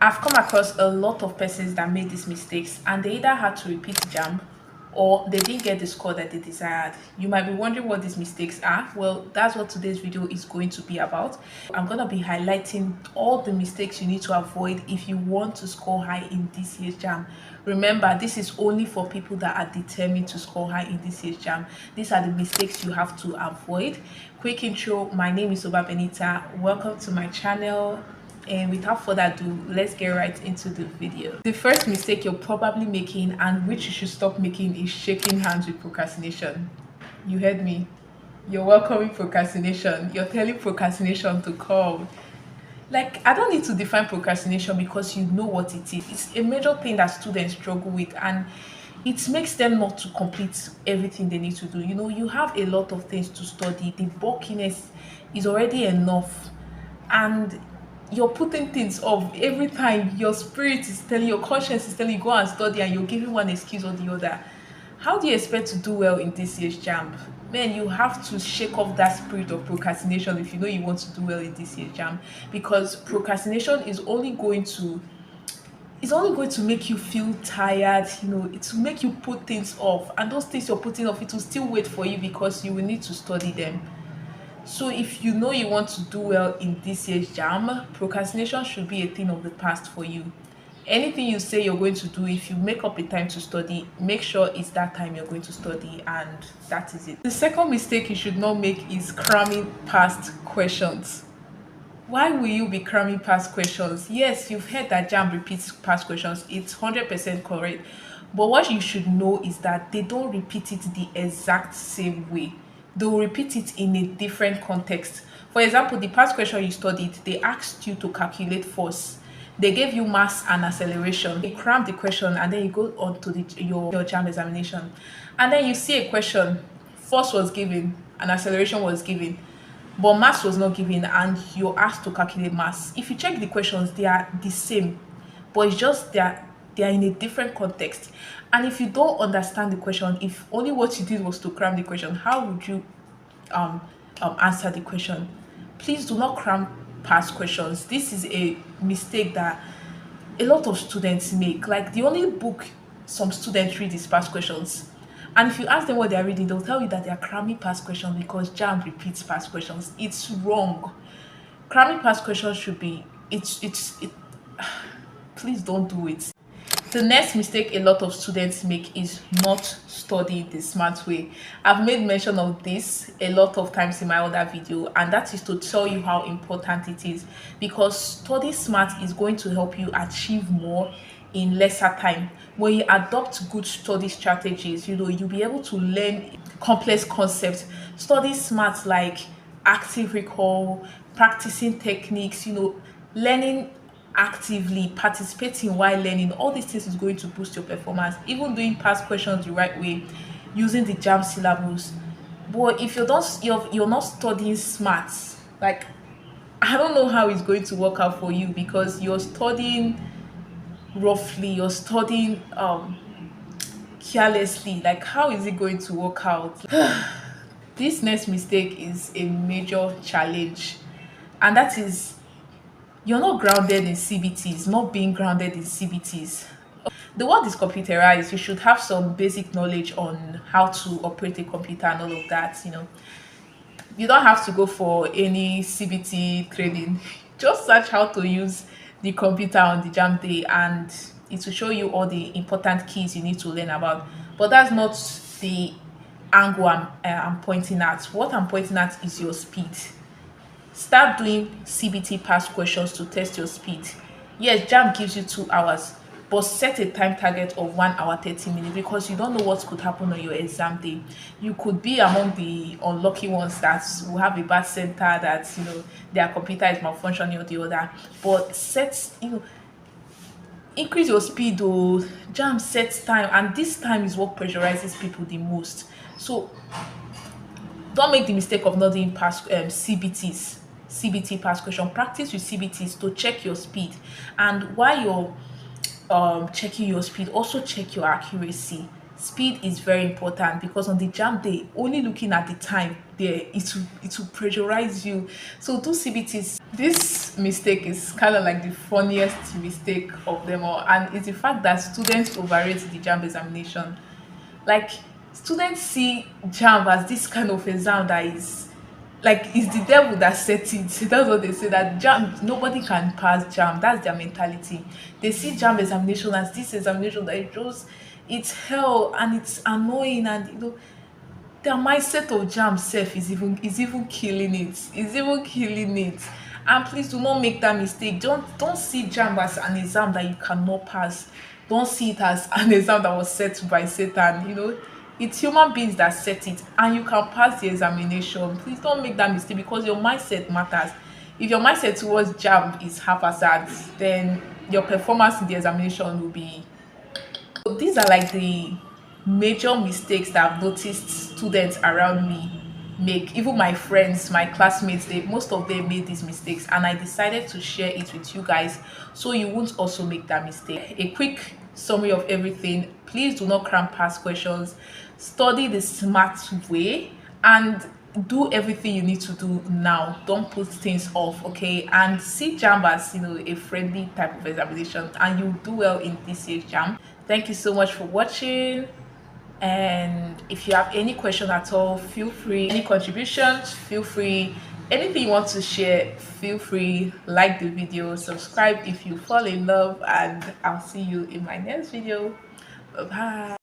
I've come across a lot of persons that made these mistakes and they either had to repeat JAMB or they didn't get the score that they desired. You might be wondering what these mistakes are. Well, that's what today's video is going to be about. I'm going to be highlighting all the mistakes you need to avoid if you want to score high in this year's JAMB. Remember, this is only for people that are determined to score high in this year's JAMB. These are the mistakes you have to avoid. Quick intro, my name is Oba Benita. Welcome to my channel. And without further ado, let's get right into the video. The first mistake you're probably making and which you should stop making is shaking hands with procrastination. You heard me. You're welcoming procrastination. You're telling procrastination to come. Like, I don't need to define procrastination because you know what it is. It's a major thing that students struggle with, and it makes them not to complete everything they need to do. You know, you have a lot of things to study. The bulkiness is already enough, and you're putting things off every time. Your spirit is telling, your conscience is telling you go and study, and you're giving one excuse or the other. How do you expect to do well in this year's JAMB? Man, you have to shake off that spirit of procrastination if you know you want to do well in this year's JAMB, because procrastination is only going to make you feel tired. You know, it will make you put things off, and those things you're putting off, it will still wait for you because you will need to study them. So if you know you want to do well in this year's JAMB, procrastination should be a thing of the past for you. Anything you say you're going to do, if you make up a time to study, make sure it's that time you're going to study, and that is it. The second mistake you should not make is cramming past questions. Why will you be cramming past questions? Yes, you've heard that JAMB repeats past questions. It's 100% correct. But what you should know is that they don't repeat it the exact same way. They will repeat it in a different context. For example, the past question you studied, they asked you to calculate force. They gave you mass and acceleration. You cram the question and then you go on to your JAMB examination. And then you see a question, force was given and acceleration was given, but mass was not given, and you're asked to calculate mass. If you check the questions, they are the same, but it's just they are in a different context. And if you don't understand the question, if only what you did was to cram the question, how would you answer the question? Please do not cram past questions. This is a mistake that a lot of students make. Like, the only book some students read is past questions, and if you ask them what they are reading, they'll tell you that they are cramming past questions because JAMB repeats past questions. It's wrong. Cramming past questions should be it. Please don't do it. The next mistake a lot of students make is not studying the smart way. I've made mention of this a lot of times in my other video, and that is to tell you how important it is, because study smart is going to help you achieve more in lesser time. When you adopt good study strategies, you know, you'll be able to learn complex concepts. Study smart, like active recall, practicing techniques, you know, learning actively, participating while learning. All these things is going to boost your performance. Even doing past questions the right way, using the JAMB syllabus. But if you're not studying smart, like, I don't know how it's going to work out for you, because you're studying roughly, you're studying carelessly. Like, how is it going to work out? This next mistake is a major challenge, and that is you're not grounded in CBTs, not being grounded in CBTs. The world is computerized. You should have some basic knowledge on how to operate a computer and all of that. You know, you don't have to go for any CBT training. Just search how to use the computer on the JAMB day, and it will show you all the important keys you need to learn about. But that's not the angle I'm pointing at. What I'm pointing at is your speed. Start doing CBT past questions to test your speed. Yes, JAMB gives you 2 hours, but set a time target of 1 hour 30 minutes, because you don't know what could happen on your exam day. You could be among the unlucky ones that will have a bad center, that, you know, their computer is malfunctioning or the other. But increase your speed. Or JAMB sets time, and this time is what pressurizes people the most. So don't make the mistake of not doing past CBT past question. Practice with CBTs to check your speed, and while you're checking your speed, also check your accuracy. speed is very important because on the jam day, only looking at the time there, it will pressurize you. So do CBTs. This mistake is kind of like the funniest mistake of them all, and it's the fact that students overrate the jam examination. Like, students see JAMB as this kind of exam that is like it's the devil that set it. That's what they say, that JAMB, nobody can pass JAMB. That's their mentality. They see JAMB examination as this examination that it just, it's hell and it's annoying, and their mindset of jam self is even killing it, is even killing it. And please do not make that mistake. Don't see jam as an exam that you cannot pass. Don't see it as an exam that was set by Satan. It's human beings that set it, and you can pass the examination. Please don't make that mistake, because your mindset matters. If your mindset towards jam is haphazard, then your performance in the examination will be. So these are like the major mistakes that I've noticed students around me make. Even my friends, my classmates, most of them made these mistakes, and I decided to share it with you guys so you won't also make that mistake. A quick summary of everything: please do not cram past questions, study the smart way, and do everything you need to do now. Don't put things off, okay? And see JAMB as a friendly type of examination, and you do well in this year's JAMB. Thank you so much for watching. And if you have any question at all, feel free. Any contributions, feel free. Anything you want to share, feel free. Like the video, subscribe if you fall in love, and I'll see you in my next video. Bye bye.